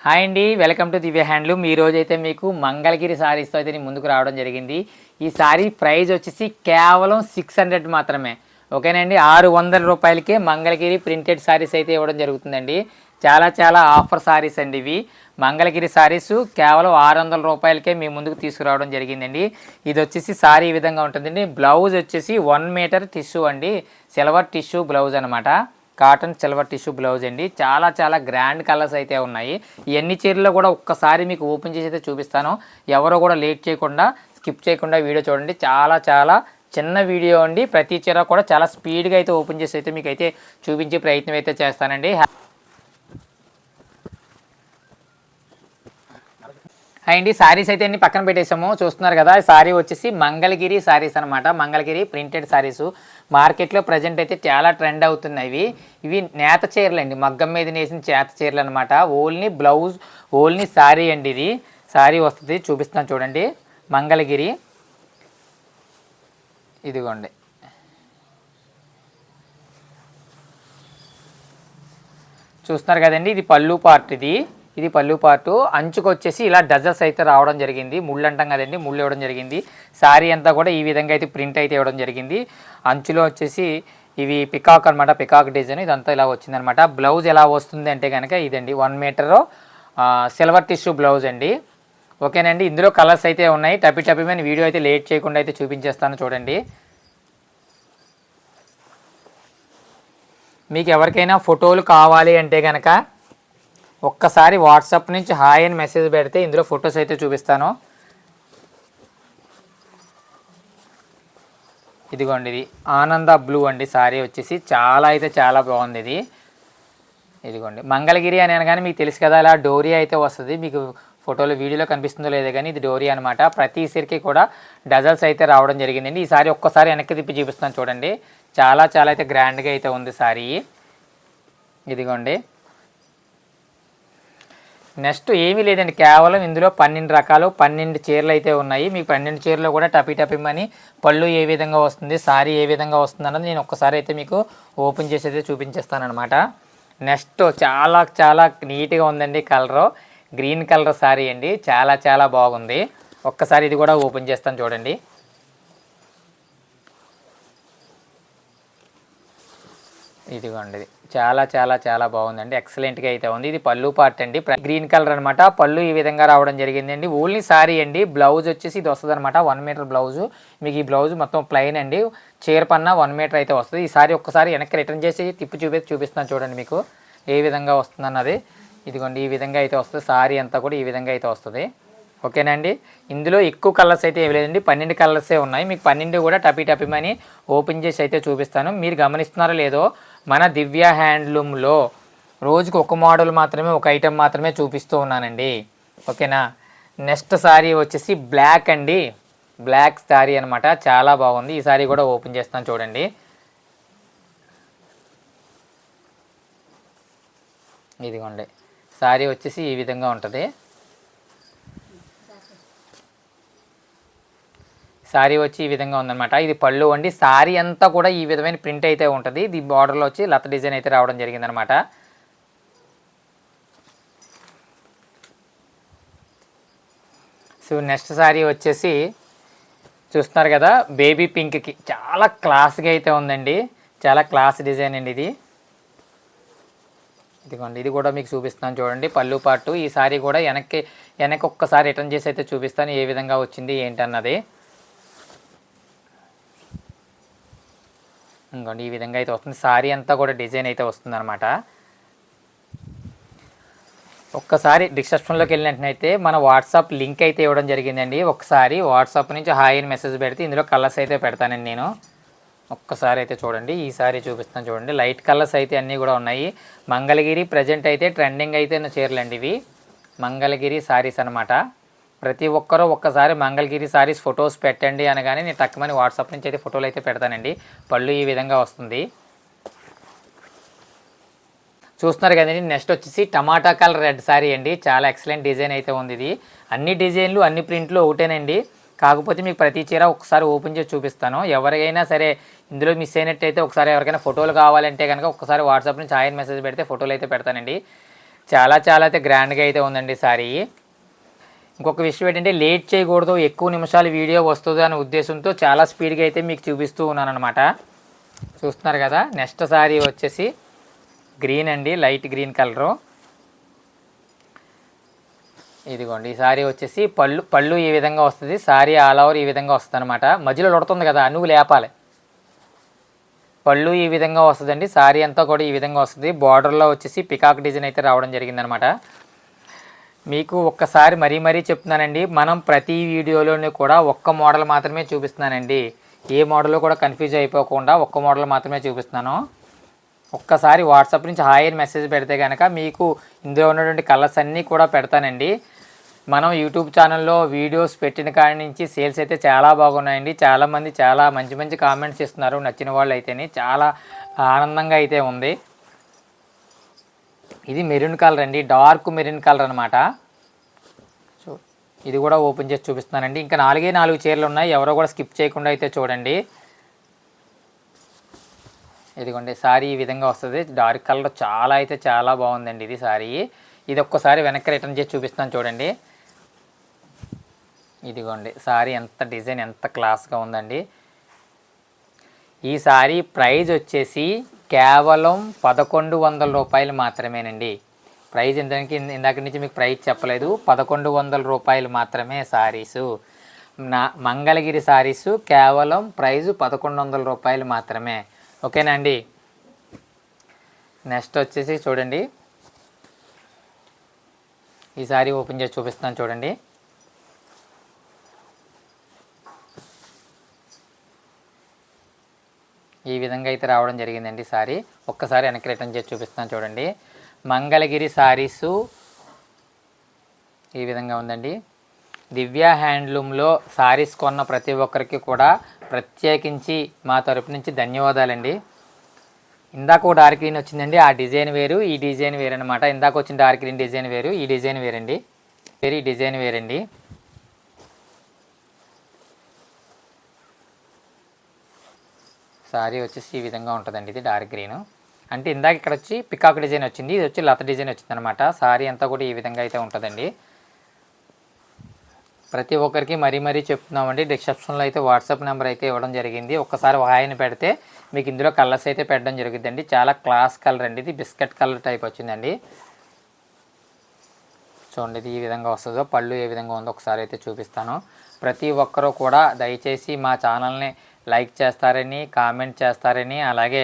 Hi అండి, welcome to Divya handloom. ఈ రోజు అయితే మీకు మంగళగిరి సారీస్తో అయితే నేను ముందుకు రావడం జరిగింది. ఈ సారీ ప్రైస్ వచ్చేసి కేవలం 600 మాత్రమే. ఓకేనండి, 600 రూపాయలకే మంగళగిరి ప్రింటెడ్ సారీస్ అయితే ఇవ్వడం జరుగుతుందండి. చాలా ఆఫర్ సారీస్ అండి ఇవి. మంగళగిరి సారీస్ కేవలం 600 రూపాయలకే మీ ముందుకు తీసుకురావడం జరిగిందండి. ఇది వచ్చేసి సారీ ఈ విధంగా ఉంటుందండి. బ్లౌజ్ వచ్చేసి 1 మీటర్ టిష్యూ అండి, సిల్వర్ టిష్యూ బ్లౌజ్ అనమాట. కాటన్ సిల్వర్ టిష్యూ బ్లౌజ్ అండి. చాలా గ్రాండ్ కలర్స్ అయితే ఉన్నాయి. ఇవన్నీ చీరల్లో కూడా ఒక్కసారి మీకు ఓపెన్ చేసి అయితే చూపిస్తాను. ఎవరో కూడా లేట్ చేయకుండా, స్కిప్ చేయకుండా వీడియో చూడండి. చాలా చిన్న వీడియో అండి. ప్రతి చీర కూడా చాలా స్పీడ్గా అయితే ఓపెన్ చేసి అయితే మీకు అయితే చూపించే ప్రయత్నం అయితే చేస్తానండి. అండి సారీస్ అయితే అన్ని పక్కన పెట్టేసాము, చూస్తున్నారు కదా. సారీ వచ్చేసి మంగళగిరి సారీస్ అనమాట. మంగళగిరి ప్రింటెడ్ సారీస్ మార్కెట్లో ప్రజెంట్ అయితే చాలా ట్రెండ్ అవుతున్నాయి. ఇవి నేత చీరలు అండి, మగ్గం మీద నేసిన చేత చీరలు అనమాట. ఓన్లీ బ్లౌజ్, ఓన్లీ సారీ అండి. ఇది సారీ వస్తుంది, చూపిస్తున్నాను చూడండి. మంగళగిరి ఇదిగోండి. చూస్తున్నారు కదండి, ఇది పళ్ళు పార్ట్. ఇది పళ్ళు పార్టు. అంచుకు వచ్చేసి ఇలా డజల్స్ అయితే రావడం జరిగింది. ముళ్ళు అంటాం కదండి, ముళ్ళు ఇవ్వడం జరిగింది. శారీ అంతా కూడా ఈ విధంగా అయితే ప్రింట్ అయితే ఇవ్వడం జరిగింది. అంచులో వచ్చేసి ఇవి పికాక్ అనమాట, పికాక్ డిజైన్ ఇదంతా ఇలా వచ్చిందనమాట. బ్లౌజ్ ఎలా వస్తుంది అంటే కనుక ఇదండి, 1 మీటర్ సిల్వర్ టిష్యూ బ్లౌజ్ అండి. ఓకేనండి, ఇందులో కలర్స్ అయితే ఉన్నాయి. టపిమైన వీడియో అయితే లేట్ చేయకుండా అయితే చూపించేస్తాను చూడండి. మీకు ఎవరికైనా ఫోటోలు కావాలి అంటే కనుక ఒక్కసారి వాట్సాప్ నుంచి హాయ్ అని మెసేజ్ పెడితే ఇందులో ఫొటోస్ అయితే చూపిస్తాను. ఇదిగోండి, ఇది ఆనంద బ్లూ అండి. సారీ వచ్చేసి చాలా బాగుంది ఇది. ఇదిగోండి, మంగళగిరి అని అనగానే మీకు తెలుసు కదా, ఇలా డోరీ అయితే వస్తుంది. మీకు ఫోటోలో వీడియోలో కనిపిస్తుందో లేదో కానీ ఇది డోరీ అనమాట. ప్రతి సీరికి కూడా డజల్స్ అయితే రావడం జరిగిందండి. ఈ సారీ ఒక్కసారి వెనక్కి తిప్పి చూపిస్తాను చూడండి. చాలా అయితే గ్రాండ్గా అయితే ఉంది సారీ. ఇదిగోండి, నెక్స్ట్ ఏమీ లేదండి, కేవలం ఇందులో 12 రకాలు 12 చీరలు అయితే ఉన్నాయి. మీకు 12 చీరలు కూడా టపిమని పళ్ళు ఏ విధంగా వస్తుంది, సారీ ఏ విధంగా వస్తుంది అన్నది నేను ఒక్కసారి అయితే మీకు ఓపెన్ చేసి అయితే చూపించేస్తాను అనమాట. నెక్స్ట్ చాలా నీట్గా ఉందండి. కలరు గ్రీన్ కలర్ సారీ అండి. చాలా బాగుంది. ఒక్కసారి ఇది కూడా ఓపెన్ చేస్తాను చూడండి. ఇదిగోండి, ఇది చాలా బాగుందండి. ఎక్సలెంట్గా అయితే ఉంది. ఇది పళ్ళు పార్ట్ అండి, గ్రీన్ కలర్ అనమాట. పళ్ళు ఈ విధంగా రావడం జరిగిందండి. ఓన్లీ సారీ అండి. బ్లౌజ్ వచ్చేసి ఇది వస్తుంది అనమాట, 1 మీటర్ బ్లౌజు. మీకు ఈ బ్లౌజ్ మొత్తం ప్లెయిన్ అండి. చీర పన్నా 1 మీటర్ అయితే వస్తుంది. ఈ సారీ ఒక్కసారి వెనక్కి రిటర్న్ చేసి తిప్పి చూపిస్తున్నాను చూడండి మీకు ఏ విధంగా వస్తుంది అన్నది. ఇదిగోండి, ఈ విధంగా అయితే వస్తుంది. సారీ అంతా కూడా ఈ విధంగా అయితే వస్తుంది. ఓకేనండి, ఇందులో ఎక్కువ కలర్స్ అయితే ఏమి లేదండి, 12 కలర్సే ఉన్నాయి. మీకు 12 కూడా టపిమని ఓపెన్ చేసి అయితే చూపిస్తాను. మీరు గమనిస్తున్నారో లేదో, మన దివ్య హ్యాండ్లూమ్లో రోజుకు ఒక మోడల్ మాత్రమే, ఒక ఐటెం మాత్రమే చూపిస్తూ ఉన్నానండి. ఓకేనా. నెక్స్ట్ సారీ వచ్చేసి బ్లాక్ అండి, బ్లాక్ సారీ అనమాట. చాలా బాగుంది. ఈ సారీ కూడా ఓపెన్ చేస్తాను చూడండి. ఇదిగోండి, సారీ వచ్చేసి ఈ విధంగా ఉంటుంది. సారీ వచ్చి ఈ విధంగా ఉందన్నమాట. ఇది పళ్ళు అండి. సారీ అంతా కూడా ఈ విధమైన ప్రింట్ అయితే ఉంటుంది. ఇది బార్డర్లో వచ్చి లత డిజైన్ అయితే రావడం జరిగిందనమాట. సో నెక్స్ట్ సారీ వచ్చేసి చూస్తున్నారు కదా, బేబీ పింక్కి చాలా క్లాస్గా అయితే ఉందండి. చాలా క్లాస్ డిజైన్ అండి ఇది. ఇదిగోండి, ఇది కూడా మీకు చూపిస్తాను చూడండి. పళ్ళు పాటు. ఈ సారీ కూడా వెనక్కి ఒక్కసారి రిటర్న్ చేసి అయితే చూపిస్తాను ఏ విధంగా వచ్చింది ఏంటన్నది. ఇంకోండి, ఈ విధంగా అయితే వస్తుంది. సారీ అంతా కూడా డిజైన్ అయితే వస్తుంది అనమాట. ఒక్కసారి డిస్క్రిప్షన్లోకి వెళ్ళినట్టయితే మన వాట్సాప్ లింక్ అయితే ఇవ్వడం జరిగిందండి. ఒకసారి వాట్సాప్ నుంచి హాయ్ అని మెసేజ్ పెడితే ఇందులో కలర్స్ అయితే పెడతానండి నేను. ఒక్కసారి అయితే చూడండి. ఈ సారీ చూపిస్తాను చూడండి. లైట్ కలర్స్ అయితే అన్నీ కూడా ఉన్నాయి. మంగళగిరి ప్రజెంట్ అయితే ట్రెండింగ్ అయితే చీరలండి ఇవి. మంగళగిరి సారీస్ అనమాట. ప్రతి ఒక్కరూ ఒక్కసారి మంగళగిరి సారీస్ ఫొటోస్ పెట్టండి అనగానే నేను తక్కువని వాట్సాప్ నుంచి అయితే ఫోటోలు అయితే పెడతానండి. పళ్ళు ఈ విధంగా వస్తుంది. చూస్తున్నారు కదండి. నెక్స్ట్ వచ్చేసి టమాటా కలర్ రెడ్ సారీ అండి. చాలా ఎక్సలెంట్ డిజైన్ అయితే ఉంది ఇది. అన్ని డిజైన్లు అన్ని ప్రింట్లు ఒకటేనండి. కాకపోతే మీకు ప్రతి చీర ఒకసారి ఓపెన్ చేసి చూపిస్తాను. ఎవరికైనా సరే ఇందులో మిస్ అయినట్టయితే ఒకసారి ఎవరికైనా ఫోటోలు కావాలంటే కనుక ఒకసారి వాట్సాప్ నుంచి హాయ్ మెసేజ్ పెడితే ఫోటోలు అయితే పెడతానండి. చాలా చాలా అయితే గ్రాండ్గా అయితే ఉందండి సారీ. ఇంకొక విషయం ఏంటంటే లేట్ చేయకూడదు, ఎక్కువ నిమిషాలు వీడియో వస్తుంది అనే ఉద్దేశంతో చాలా స్పీడ్గా అయితే మీకు చూపిస్తూ ఉన్నాను అనమాట. చూస్తున్నారు కదా. నెక్స్ట్ సారీ వచ్చేసి గ్రీన్ అండి, లైట్ గ్రీన్ కలరు. ఇదిగోండి ఈ సారీ వచ్చేసి పళ్ళు ఈ విధంగా వస్తుంది. సారీ ఆల్ ఓవర్ ఈ విధంగా వస్తుంది అనమాట. మధ్యలో ఉడుతుంది కదా, నువ్వు లేపాలి. పళ్ళు ఈ విధంగా వస్తుందండి. సారీ అంతా కూడా ఈ విధంగా వస్తుంది. బార్డర్లో వచ్చేసి పికాక్ డిజైన్ అయితే రావడం జరిగిందనమాట. మీకు ఒక్కసారి మరీ చెప్తున్నానండి, మనం ప్రతి వీడియోలోనే కూడా ఒక్క మోడల్ మాత్రమే చూపిస్తున్నానండి. ఏ మోడల్ కూడా కన్ఫ్యూజ్ అయిపోకుండా ఒక్క మోడల్ మాత్రమే చూపిస్తున్నాను. ఒక్కసారి వాట్సాప్ నుంచి హాయ్ అని మెసేజ్ పెడితే కనుక మీకు ఇందులో ఉన్నటువంటి కలర్స్ అన్నీ కూడా పెడతానండి. మనం యూట్యూబ్ ఛానల్లో వీడియోస్ పెట్టిన కాడి నుంచి సేల్స్ అయితే చాలా బాగున్నాయండి. చాలామంది చాలా మంచి కామెంట్స్ ఇస్తున్నారు. నచ్చిన వాళ్ళు అయితేనే చాలా ఆనందంగా అయితే ఉంది. ఇది మెరూన్ కలర్ అండి, డార్క్ మెరూన్ కలర్ అనమాట. ఇది కూడా ఓపెన్ చేసి చూపిస్తున్నానండి. ఇంకా 4 చీరలు ఉన్నాయి, ఎవరో కూడా స్కిప్ చేయకుండా అయితే చూడండి. ఇదిగోండి సారీ ఈ విధంగా వస్తుంది. డార్క్ కలర్ చాలా బాగుందండి ఇది సారీ. ఇది ఒక్కసారి వెనక్కి రిటర్న్ చేసి చూపిస్తాను చూడండి. ఇదిగోండి సారీ ఎంత డిజైన్ ఎంత క్లాస్గా ఉందండి. ఈ సారీ ప్రైజ్ వచ్చేసి కేవలం 1100 రూపాయలు మాత్రమేనండి. ప్రైజ్ ఇందాక నుంచి మీకు ప్రైజ్ చెప్పలేదు. 1100 రూపాయలు మాత్రమే సారీసు. మంగళగిరి సారీసు కేవలం ప్రైజు 1100 రూపాయలు మాత్రమే. ఓకేనా అండి. నెక్స్ట్ వచ్చేసి చూడండి, ఈ సారీ ఓపెన్ చేసి చూపిస్తాను చూడండి. ఈ విధంగా అయితే రావడం జరిగిందండి సారీ. ఒక్కసారి వెనక్కి రిటర్న్ చేసి చూపిస్తాను చూడండి. మంగళగిరి సారీసు ఈ విధంగా ఉందండి. దివ్య హ్యాండ్లూమ్లో సారీస్ కొన్న ప్రతి ఒక్కరికి కూడా ప్రత్యేకించి మా తరపు నుంచి ధన్యవాదాలండి. ఇందాక ఒక డార్క్ గ్రీన్ వచ్చిందండి, ఆ డిజైన్ వేరు ఈ డిజైన్ వేరు అనమాట. ఇందాక వచ్చిన డార్క్ గ్రీన్ డిజైన్ వేరు, ఈ డిజైన్ వేరండి. ఈ డిజైన్ వేరండి. సారీ వచ్చేసి ఈ విధంగా ఉంటుందండి. ఇది డార్క్ గ్రీన్ అంటే ఇందాక ఇక్కడ వచ్చి పికాక్ డిజైన్ వచ్చింది, ఇది వచ్చి లత డిజైన్ వచ్చింది అనమాట. సారీ అంతా కూడా ఈ విధంగా అయితే ఉంటుందండి. ప్రతి ఒక్కరికి మరీ చెప్తున్నామండి. డిస్క్రిప్షన్లో అయితే వాట్సాప్ నెంబర్ అయితే ఇవ్వడం జరిగింది. ఒక్కసారి హాయిని పెడితే మీకు ఇందులో కలర్స్ అయితే పెట్టడం జరుగుతుందండి. చాలా క్లాస్ కలర్ అండి, ఇది బిస్కెట్ కలర్ టైప్ వచ్చిందండి. చూడండి ఇది ఈ విధంగా వస్తుందో, పళ్ళు ఏ విధంగా ఉందో ఒకసారి అయితే చూపిస్తాను. ప్రతి ఒక్కరూ కూడా దయచేసి మా ఛానల్ని లైక్ చేస్తారని, కామెంట్ చేస్తారని, అలాగే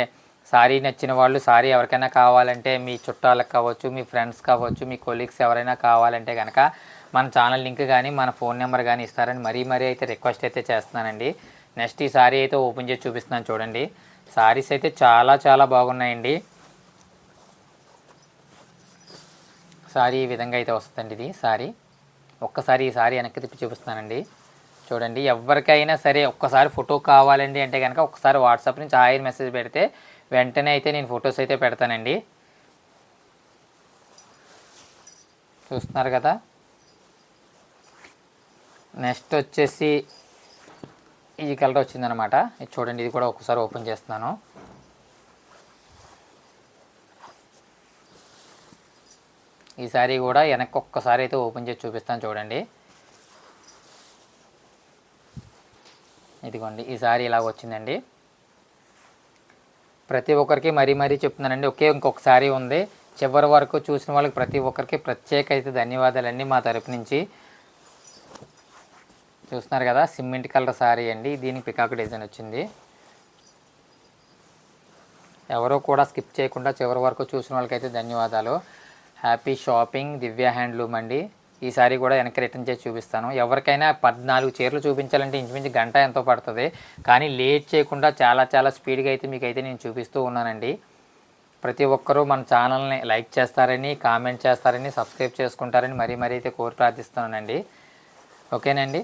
సారీ నచ్చిన వాళ్ళు సారీ ఎవరికైనా కావాలంటే మీ చుట్టాలకు కావచ్చు, మీ ఫ్రెండ్స్ కావచ్చు, మీ కొలీగ్స్ ఎవరైనా కావాలంటే కనుక మన ఛానల్ లింక్ కానీ మన ఫోన్ నెంబర్ కానీ ఇస్తారని మరీ అయితే రిక్వెస్ట్ అయితే చేస్తున్నానండి. నెక్స్ట్ ఈ సారీ అయితే ఓపెన్ చేసి చూపిస్తున్నాను చూడండి. సారీస్ అయితే చాలా బాగున్నాయండి. సారీ ఈ విధంగా అయితే వస్తుందండి. ఇది సారీ ఒక్కసారి ఈ సారీ వెనక్కి తిప్పి చూపిస్తానండి చూడండి. ఎవరికైనా సరే ఒక్కసారి ఫోటో కావాలండి అంటే కనుక ఒక్కసారి వాట్సాప్ నుంచి హాయ్ మెసేజ్ పెడితే వెంటనే అయితే నేను ఫొటోస్ అయితే పెడతానండి. చూస్తున్నారు కదా. నెక్స్ట్ వచ్చేసి ఈ కలర్ వచ్చిందనమాట. ఇది చూడండి, ఇది కూడా ఒకసారి ఓపెన్ చేస్తున్నాను. ఈ సారీ కూడా వెనక్కి ఒక్కసారి అయితే ఓపెన్ చేసి చూపిస్తాను చూడండి. ఇదిగోండి ఈ సారీ ఇలాగ వచ్చిందండి. ప్రతి ఒక్కరికి మరీ చెప్తున్నానండి. ఇంకొక సారీ ఉంది, చివరి వరకు చూసిన వాళ్ళకి ప్రతి ఒక్కరికి ప్రత్యేక అయితే ధన్యవాదాలండి మా తరపు నుంచి. చూస్తున్నారు కదా, సిమెంట్ కలర్ సారీ అండి. దీనికి పికాక్ డిజైన్ వచ్చింది. ఎవరో కూడా స్కిప్ చేయకుండా చివరి వరకు చూసిన వాళ్ళకైతే ధన్యవాదాలు. హ్యాపీ షాపింగ్ దివ్య హ్యాండ్లూమ్ అండి. ఈ సారీ కూడా వెనక్కి రిటర్న్ చేసి చూపిస్తాను. ఎవరికైనా 14 చీరలు చూపించాలంటే ఇంచుమించు గంట ఎంతో పడుతుంది, కానీ లేట్ చేయకుండా చాలా స్పీడ్గా అయితే మీకైతే నేను చూపిస్తూ ఉన్నానండి. ప్రతి ఒక్కరూ మన ఛానల్ని లైక్ చేస్తారని, కామెంట్ చేస్తారని, సబ్స్క్రైబ్ చేసుకుంటారని మరీ అయితే కోరి ప్రార్థిస్తున్నానండి. ఓకేనండి.